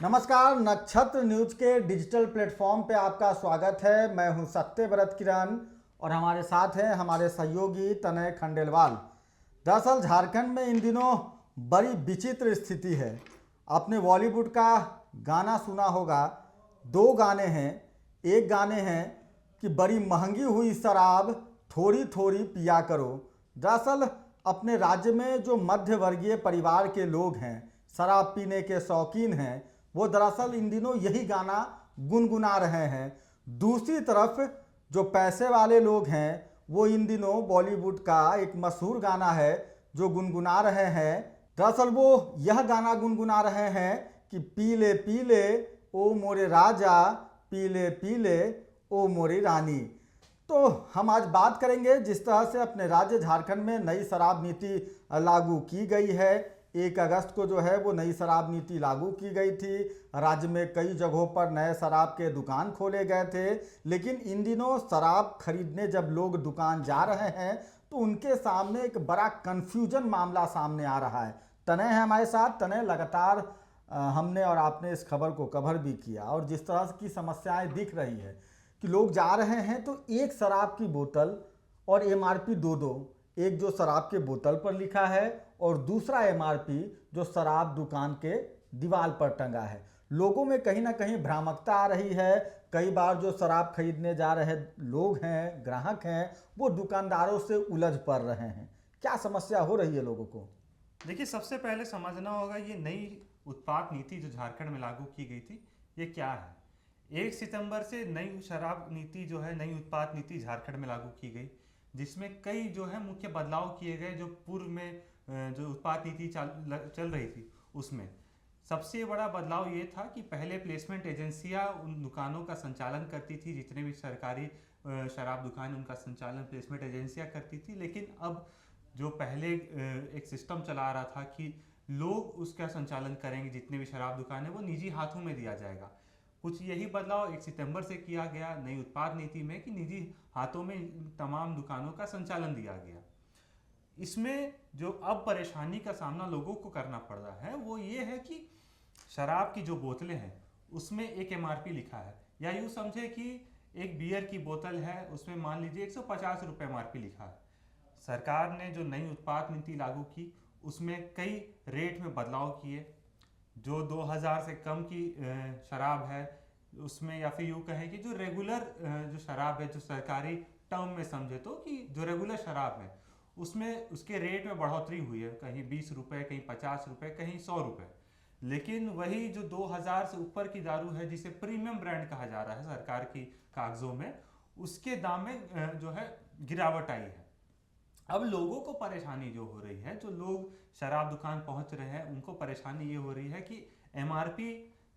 नमस्कार, नक्षत्र न्यूज के डिजिटल प्लेटफॉर्म पे आपका स्वागत है। मैं हूं सत्यव्रत किरण और हमारे साथ हैं हमारे सहयोगी तनय खंडेलवाल। दरअसल झारखंड में इन दिनों बड़ी विचित्र स्थिति है। आपने बॉलीवुड का गाना सुना होगा, दो गाने हैं। एक गाने हैं कि बड़ी महंगी हुई शराब थोड़ी थोड़ी पिया करो। दरअसल अपने राज्य में जो मध्य वर्गीय परिवार के लोग हैं, शराब पीने के शौकीन हैं, वो दरअसल इन दिनों यही गाना गुनगुना रहे हैं। दूसरी तरफ जो पैसे वाले लोग हैं वो इन दिनों बॉलीवुड का एक मशहूर गाना है जो गुनगुना रहे हैं। दरअसल वो यह गाना गुनगुना रहे हैं कि पी ले ओ मोरे राजा, पी ले ओ मोरी रानी। तो हम आज बात करेंगे जिस तरह से अपने राज्य झारखंड में नई शराब नीति लागू की गई है। 1 अगस्त को जो है वो नई शराब नीति लागू की गई थी। राज्य में कई जगहों पर नए शराब के दुकान खोले गए थे, लेकिन इन दिनों शराब खरीदने जब लोग दुकान जा रहे हैं तो उनके सामने एक बड़ा कन्फ्यूजन मामला सामने आ रहा है। तनय है हमारे साथ। तनय, लगातार हमने और आपने इस खबर को कवर भी किया और जिस तरह की समस्याएं दिख रही है कि लोग जा रहे हैं तो एक शराब की बोतल और एमआरपी दो एक जो शराब के बोतल पर लिखा है और दूसरा एमआरपी जो शराब दुकान के दीवार पर टंगा है। लोगों में कहीं ना कहीं भ्रामकता आ रही है। कई बार जो शराब खरीदने जा रहे लोग हैं, ग्राहक हैं, वो दुकानदारों से उलझ पड़ रहे हैं। क्या समस्या हो रही है लोगों को? देखिए, सबसे पहले समझना होगा ये नई उत्पाद नीति जो झारखंड में लागू की गई थी, ये क्या है। 1 सितंबर से नई शराब नीति जो है, नई उत्पाद नीति झारखंड में लागू की गई, जिसमें कई जो है मुख्य बदलाव किए गए। जो पूर्व में जो उत्पाद नीति चल रही थी उसमें सबसे बड़ा बदलाव ये था कि पहले प्लेसमेंट एजेंसियां उन दुकानों का संचालन करती थी। जितने भी सरकारी शराब दुकान, उनका संचालन प्लेसमेंट एजेंसियां करती थी। लेकिन अब जो पहले एक सिस्टम चला रहा था कि लोग उसका संचालन करेंगे, जितने भी शराब दुकान है वो निजी हाथों में दिया जाएगा। कुछ यही बदलाव 1 सितंबर से किया गया नई उत्पाद नीति में कि निजी हाथों में तमाम दुकानों का संचालन दिया गया। इसमें जो अब परेशानी का सामना लोगों को करना पड़ रहा है वो ये है कि शराब की जो बोतलें हैं उसमें एक एमआरपी लिखा है, या यूँ समझे कि एक बियर की बोतल है, उसमें मान लीजिए 150 रुपये एमआरपी लिखा है। सरकार ने जो नई उत्पाद नीति लागू की उसमें कई रेट में बदलाव किए। जो 2000 से कम की शराब है उसमें, या फिर यूँ कहें कि जो रेगुलर जो शराब है, जो सरकारी टर्म में समझे तो कि जो रेगुलर शराब है उसमें उसके रेट में बढ़ोतरी हुई है। कहीं 20 रुपये, कहीं 50 रुपये, कहीं 100 रुपये। लेकिन वही जो 2000 से ऊपर की दारू है, जिसे प्रीमियम ब्रांड कहा जा रहा है सरकार की कागजों में, उसके दाम में जो है गिरावट आई है। अब लोगों को परेशानी जो हो रही है, जो लोग शराब दुकान पहुंच रहे हैं उनको परेशानी ये हो रही है कि एमआरपी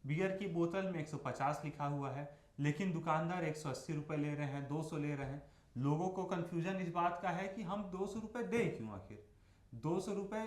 बियर की बोतल में 150 लिखा हुआ है, लेकिन दुकानदार 180 रुपये ले रहे हैं, 200 ले रहे हैं। लोगों को कंफ्यूजन इस बात का है कि हम 200 रुपये दें क्यों। आखिर 200 रुपये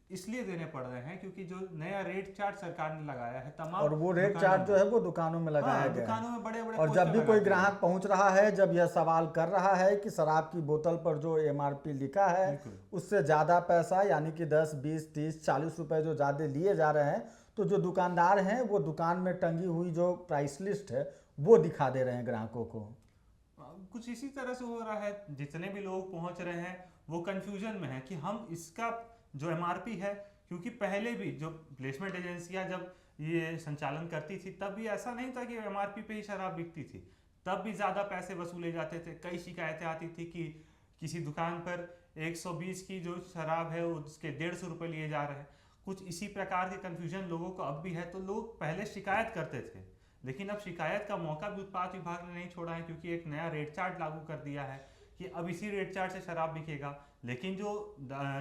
इसलिए देने पड़ रहे हैं क्योंकि जो नया रेट चार्ट सरकार ने लगाया है तमाम, और वो रेट चार्ट जो है वो दुकानों में लगाया गया है। दुकानों में बड़े बड़े और जब भी कोई ग्राहक पहुंच रहा है, जब यह सवाल कर रहा है कि शराब की बोतल पर जो एमआरपी लिखा है उससे ज़्यादा पैसा, यानी कि 10, 20, 30, 40 रुपए जो ज़्यादा लिए जा रहे हैं, तो जो दुकानदार हैं वो दुकान में टंगी हुई जो प्राइस लिस्ट है वो दिखा दे रहे हैं ग्राहकों को। कुछ इसी तरह से हो रहा है। जितने भी लोग पहुंच रहे हैं वो कंफ्यूजन में है कि हम इसका जो एमआरपी है, क्योंकि पहले भी जो प्लेसमेंट एजेंसियां जब ये संचालन करती थी तब भी ऐसा नहीं था कि एमआरपी पे ही शराब बिकती थी, तब भी ज़्यादा पैसे वसूले जाते थे। कई शिकायतें आती थी कि किसी दुकान पर 120 की जो शराब है उसके 150 रुपये लिए जा रहे हैं। कुछ इसी प्रकार के कन्फ्यूजन लोगों को अब भी है। तो लोग पहले शिकायत करते थे, लेकिन अब शिकायत का मौका भी उत्पाद विभाग ने नहीं छोड़ा है, क्योंकि एक नया रेट चार्ट लागू कर दिया है कि अब इसी रेट चार्ट से शराब बिकेगा। लेकिन जो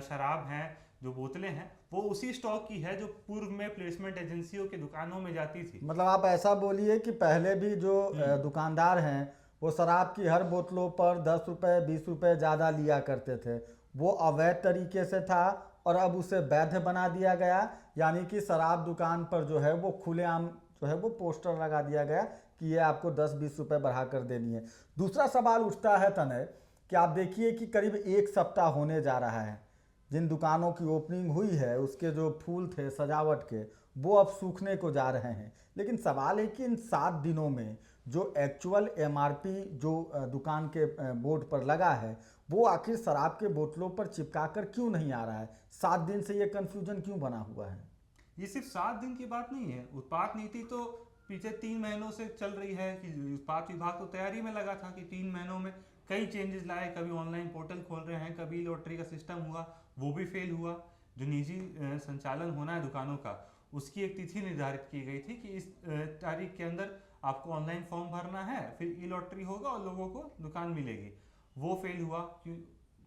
शराब हैं, जो बोतलें हैं, वो उसी स्टॉक की है जो पूर्व में प्लेसमेंट एजेंसियों के दुकानों में जाती थी। मतलब आप ऐसा बोलिए कि पहले भी जो दुकानदार हैं वो शराब की हर बोतलों पर 10 रुपये 20 रुपये ज़्यादा लिया करते थे। वो अवैध तरीके से था और अब उसे वैध बना दिया गया, यानी कि शराब दुकान पर जो है वो खुलेआम जो है वो पोस्टर लगा दिया गया कि ये आपको 10-20 रुपये बढ़ा कर देनी है। दूसरा सवाल उठता है तनय कि आप देखिए कि करीब 1 सप्ताह होने जा रहा है जिन दुकानों की ओपनिंग हुई है, उसके जो फूल थे सजावट के वो अब सूखने को जा रहे हैं। लेकिन सवाल है कि इन 7 दिनों में जो एक्चुअल एमआरपी जो दुकान के बोर्ड पर लगा है, वो आखिर शराब के बोतलों पर चिपका कर क्यों नहीं आ रहा है? 7 दिन से ये कन्फ्यूजन क्यों बना हुआ है? ये सिर्फ 7 दिन की बात नहीं है। उत्पाद नीति तो पिछले 3 महीनों से चल रही है कि उत्पाद विभाग तो तैयारी में लगा था कि 3 महीनों में कई चेंजेस लाए। कभी ऑनलाइन पोर्टल खोल रहे हैं, कभी लॉटरी का सिस्टम हुआ, वो भी फेल हुआ। जो निजी संचालन होना है दुकानों का, उसकी एक तिथि निर्धारित की गई थी कि इस तारीख के अंदर आपको ऑनलाइन फॉर्म भरना है, फिर ई लॉटरी होगा और लोगों को दुकान मिलेगी। वो फेल हुआ।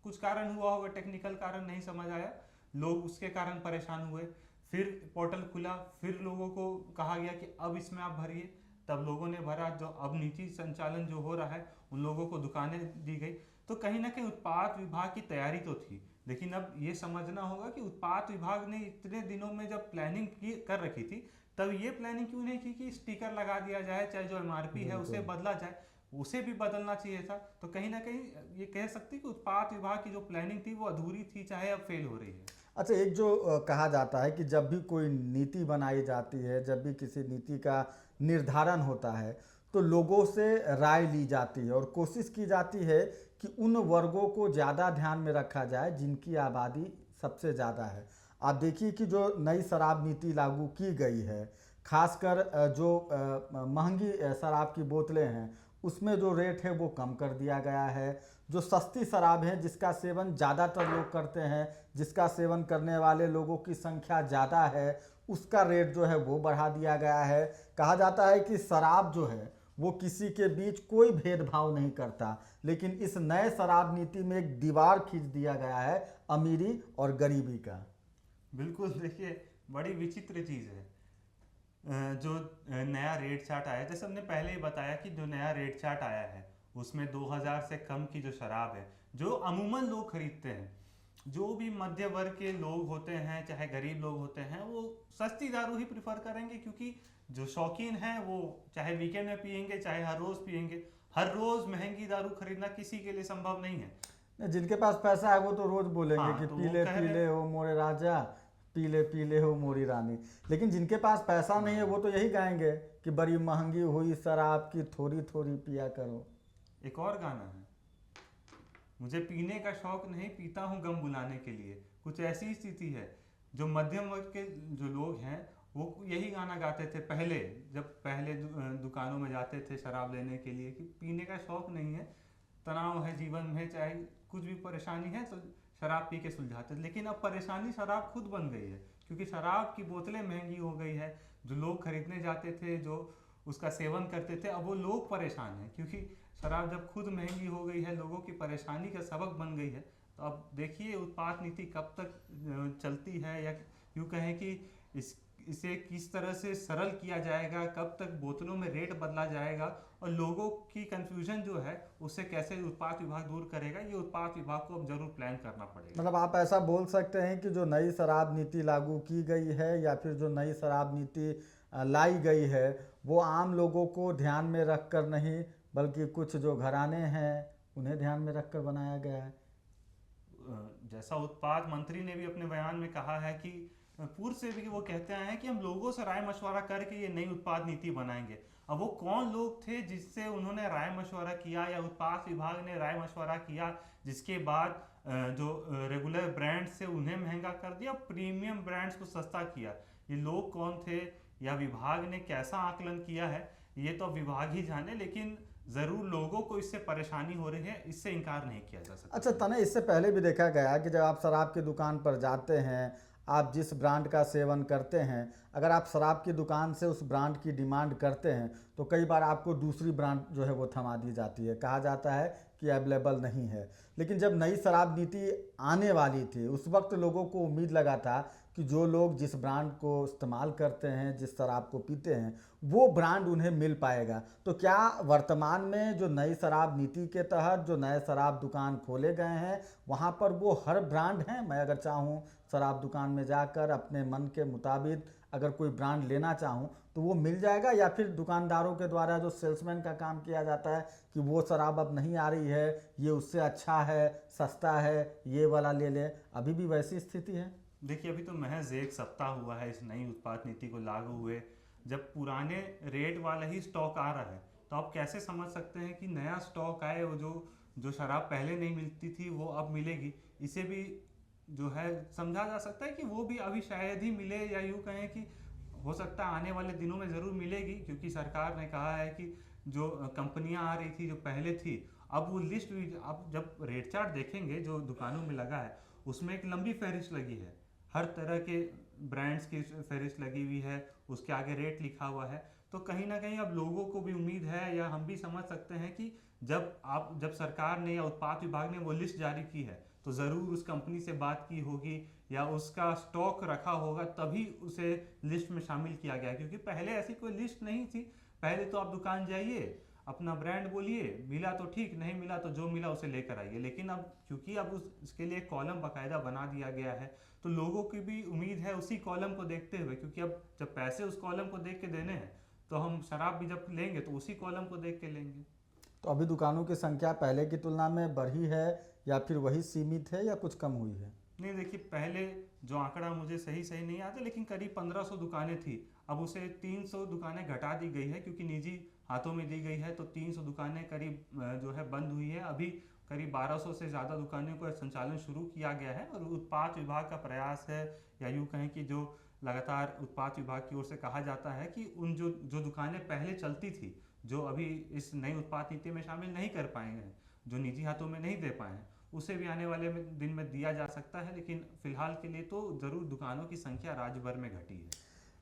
कुछ कारण हुआ होगा, टेक्निकल कारण नहीं समझ आया, लोग उसके कारण परेशान हुए। फिर पोर्टल खुला, फिर लोगों को कहा गया कि अब इसमें आप भरिए, तब लोगों ने भरा। जो अब नीति संचालन जो हो रहा है, उन लोगों को दुकानें दी गई। तो कहीं ना कहीं उत्पाद विभाग की तैयारी तो थी, लेकिन अब ये समझना होगा कि उत्पाद विभाग ने इतने दिनों में जब प्लानिंग कर रखी थी, तब ये प्लानिंग क्यों नहीं की कि स्टिकर लगा दिया जाए, चाहे जो एमआरपी है उसे बदला जाए। उसे भी बदलना चाहिए था। तो कहीं ना कहीं ये कह सकते कि उत्पाद विभाग की जो प्लानिंग थी वो अधूरी थी, चाहे अब फेल हो रही है। अच्छा, एक जो कहा जाता है कि जब भी कोई नीति बनाई जाती है, जब भी किसी नीति का निर्धारण होता है, तो लोगों से राय ली जाती है और कोशिश की जाती है कि उन वर्गों को ज़्यादा ध्यान में रखा जाए जिनकी आबादी सबसे ज़्यादा है। आप देखिए कि जो नई शराब नीति लागू की गई है, खासकर जो महंगी शराब की बोतलें हैं, उसमें जो रेट है वो कम कर दिया गया है। जो सस्ती शराब है, जिसका सेवन ज़्यादातर लोग करते हैं, जिसका सेवन करने वाले लोगों की संख्या ज़्यादा है, उसका रेट जो है वो बढ़ा दिया गया है। कहा जाता है कि शराब जो है वो किसी के बीच कोई भेदभाव नहीं करता, लेकिन इस नए शराब नीति में एक दीवार खींच दिया गया है अमीरी और गरीबी का। बिल्कुल, देखिए बड़ी विचित्र चीज़ है। जो नया रेट चार्ट आया, जैसे हमने पहले ही बताया कि जो नया रेट चार्ट आया है उसमें 2000 से कम की जो शराब है, जो अमूमन लोग खरीदते हैं, जो भी मध्य वर्ग के लोग होते हैं, चाहे गरीब लोग होते हैं, वो सस्ती दारू ही प्रिफर करेंगे। क्योंकि जो शौकीन हैं वो चाहे वीकेंड में पियेंगे, चाहे हर रोज़ पियेंगे। हर रोज़ महंगी दारू खरीदना किसी के लिए संभव नहीं है। जिनके पास पैसा है वो तो रोज बोलेंगे हाँ, कि तो पीले पीले हो मोरे राजा, पीले पीले हो मोरी रानी। लेकिन जिनके पास पैसा नहीं है वो तो यही गाएंगे कि बड़ी महंगी हुई शराब की थोड़ी थोड़ी पिया करो। एक और गाना है, मुझे पीने का शौक नहीं, पीता हूँ गम बुलाने के लिए। कुछ ऐसी स्थिति है। जो मध्यम वर्ग के जो लोग हैं वो यही गाना गाते थे पहले, जब पहले दुकानों में जाते थे शराब लेने के लिए, कि पीने का शौक नहीं है, तनाव है जीवन में, चाहे कुछ भी परेशानी है तो शराब पी के सुलझाते थे। लेकिन अब परेशानी शराब खुद बन गई है, क्योंकि शराब की बोतलें महंगी हो गई है। जो लोग खरीदने जाते थे, जो उसका सेवन करते थे, अब वो लोग परेशान हैं, क्योंकि शराब जब खुद महंगी हो गई है, लोगों की परेशानी का सबक बन गई है। तो अब देखिए उत्पाद नीति कब तक चलती है, या यूँ कहें कि इसे किस तरह से सरल किया जाएगा, कब तक बोतलों में रेट बदला जाएगा, और लोगों की कंफ्यूजन जो है उससे कैसे उत्पाद विभाग दूर करेगा, ये उत्पाद विभाग को अब जरूर प्लान करना पड़ेगा। मतलब आप ऐसा बोल सकते हैं कि जो नई शराब नीति लागू की गई है या फिर जो नई शराब नीति लाई गई है, वो आम लोगों को ध्यान में रख कर नहीं, बल्कि कुछ जो घराने हैं उन्हें ध्यान में रख कर बनाया गया है। जैसा उत्पाद मंत्री ने भी अपने बयान में कहा है कि पूर्व से भी वो कहते आए हैं कि हम लोगों से राय मशवरा करके ये नई उत्पाद नीति बनाएंगे। अब वो कौन लोग थे जिससे उन्होंने राय मशवरा किया, या उत्पाद विभाग ने राय मशवरा किया, जिसके बाद जो रेगुलर ब्रांड्स से उन्हें महंगा कर दिया, प्रीमियम ब्रांड्स को सस्ता किया? ये लोग कौन थे, या विभाग ने कैसा आकलन किया है, ये तो विभाग ही जाने। लेकिन ज़रूर लोगों को इससे परेशानी हो रही है, इससे इनकार नहीं किया जा सकता। अच्छा तने, इससे पहले भी देखा गया कि जब आप शराब की दुकान पर जाते हैं, आप जिस ब्रांड का सेवन करते हैं, अगर आप शराब की दुकान से उस ब्रांड की डिमांड करते हैं तो कई बार आपको दूसरी ब्रांड जो है वो थमा दी जाती है। कहा जाता है कि अवेलेबल नहीं है। लेकिन जब नई शराब नीति आने वाली थी, उस वक्त लोगों को उम्मीद लगा था कि जो लोग जिस ब्रांड को इस्तेमाल करते हैं, जिस शराब को पीते हैं, वो ब्रांड उन्हें मिल पाएगा। तो क्या वर्तमान में जो नई शराब नीति के तहत जो नए शराब दुकान खोले गए हैं, वहाँ पर वो हर ब्रांड हैं? मैं अगर चाहूँ शराब दुकान में जाकर अपने मन के मुताबिक अगर कोई ब्रांड लेना चाहूँ तो वो मिल जाएगा, या फिर दुकानदारों के द्वारा जो सेल्समैन का काम किया जाता है कि वो शराब अब नहीं आ रही है, ये उससे अच्छा है, सस्ता है, ये वाला ले ले, अभी भी वैसी स्थिति है? देखिए, अभी तो महज एक सप्ताह हुआ है इस नई उत्पाद नीति को लागू हुए। जब पुराने रेट वाला ही स्टॉक आ रहा है, तो आप कैसे समझ सकते हैं कि नया स्टॉक आए, वो जो जो शराब पहले नहीं मिलती थी वो अब मिलेगी। इसे भी जो है समझा जा सकता है कि वो भी अभी शायद ही मिले, या यूँ कहें कि हो सकता है आने वाले दिनों में ज़रूर मिलेगी, क्योंकि सरकार ने कहा है कि जो कंपनियां आ रही थी जो पहले थी, अब वो लिस्ट भी, अब जब रेट चार्ट देखेंगे जो दुकानों में लगा है, उसमें एक लंबी फहरिस्त लगी है, हर तरह के ब्रांड्स की फहरिस्त लगी हुई है, उसके आगे रेट लिखा हुआ है। तो कहीं ना कहीं अब लोगों को भी उम्मीद है, या हम भी समझ सकते हैं कि जब सरकार ने या उत्पाद विभाग ने वो लिस्ट जारी की है, तो ज़रूर उस कंपनी से बात की होगी या उसका स्टॉक रखा होगा, तभी उसे लिस्ट में शामिल किया गया। क्योंकि पहले ऐसी कोई लिस्ट नहीं थी। पहले तो आप दुकान जाइए, अपना ब्रांड बोलिए, मिला तो ठीक, नहीं मिला तो जो मिला उसे लेकर आइए। लेकिन अब क्योंकि अब उसके लिए कॉलम बाकायदा बना दिया गया है, तो लोगों की भी उम्मीद है उसी कॉलम को देखते हुए, क्योंकि अब जब पैसे उस कॉलम को देख के देने हैं, तो हम शराब भी जब लेंगे तो उसी कॉलम को देख के लेंगे। तो अभी दुकानों की संख्या पहले की तुलना में बढ़ी है या फिर वही सीमित है या कुछ कम हुई है? नहीं, देखिए, पहले जो आंकड़ा मुझे सही सही नहीं आता, लेकिन करीब 1500 दुकानें थी। अब उसे 300 दुकानें घटा दी गई है, क्योंकि निजी हाथों में दी गई है, तो 300 दुकानें करीब जो है बंद हुई है। अभी करीब 1200 से ज़्यादा दुकानों का संचालन शुरू किया गया है, और उत्पाद विभाग का प्रयास है, या यूँ कहें कि जो लगातार उत्पाद विभाग की ओर से कहा जाता है कि उन जो जो दुकानें पहले चलती थी, जो अभी इस नई उत्पाद नीति में शामिल नहीं कर पाए हैं, जो निजी हाथों में नहीं दे पाए हैं, उसे भी आने वाले दिन में दिया जा सकता है। लेकिन फिलहाल के लिए तो ज़रूर दुकानों की संख्या राज्य भर में घटी है।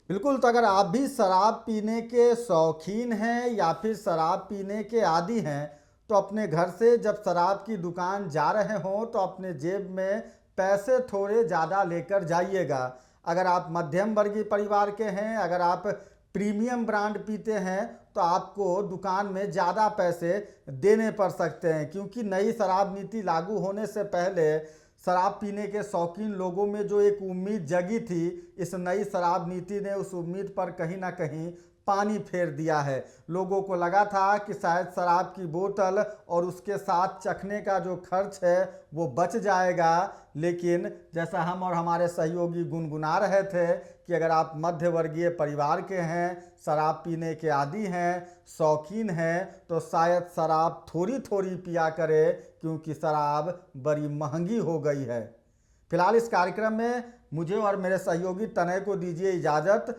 बिल्कुल। तो अगर आप भी शराब पीने के शौकीन हैं या फिर शराब पीने के आदी हैं, तो अपने घर से जब शराब की दुकान जा रहे हों तो अपने जेब में पैसे थोड़े ज़्यादा लेकर जाइएगा। अगर आप मध्यम वर्गीय परिवार के हैं, अगर आप प्रीमियम ब्रांड पीते हैं, तो आपको दुकान में ज़्यादा पैसे देने पड़ सकते हैं, क्योंकि नई शराब नीति लागू होने से पहले शराब पीने के शौकीन लोगों में जो एक उम्मीद जगी थी, इस नई शराब नीति ने उस उम्मीद पर कहीं ना कहीं पानी फेर दिया है। लोगों को लगा था कि शायद शराब की बोतल और उसके साथ चखने का जो खर्च है वो बच जाएगा, लेकिन जैसा हम और हमारे सहयोगी गुनगुना रहे थे कि अगर आप मध्य वर्गीय परिवार के हैं, शराब पीने के आदी हैं, शौकीन हैं, तो शायद शराब थोड़ी थोड़ी पिया करे, क्योंकि शराब बड़ी महंगी हो गई है। फिलहाल इस कार्यक्रम में मुझे और मेरे सहयोगी तनय को दीजिए इजाज़त,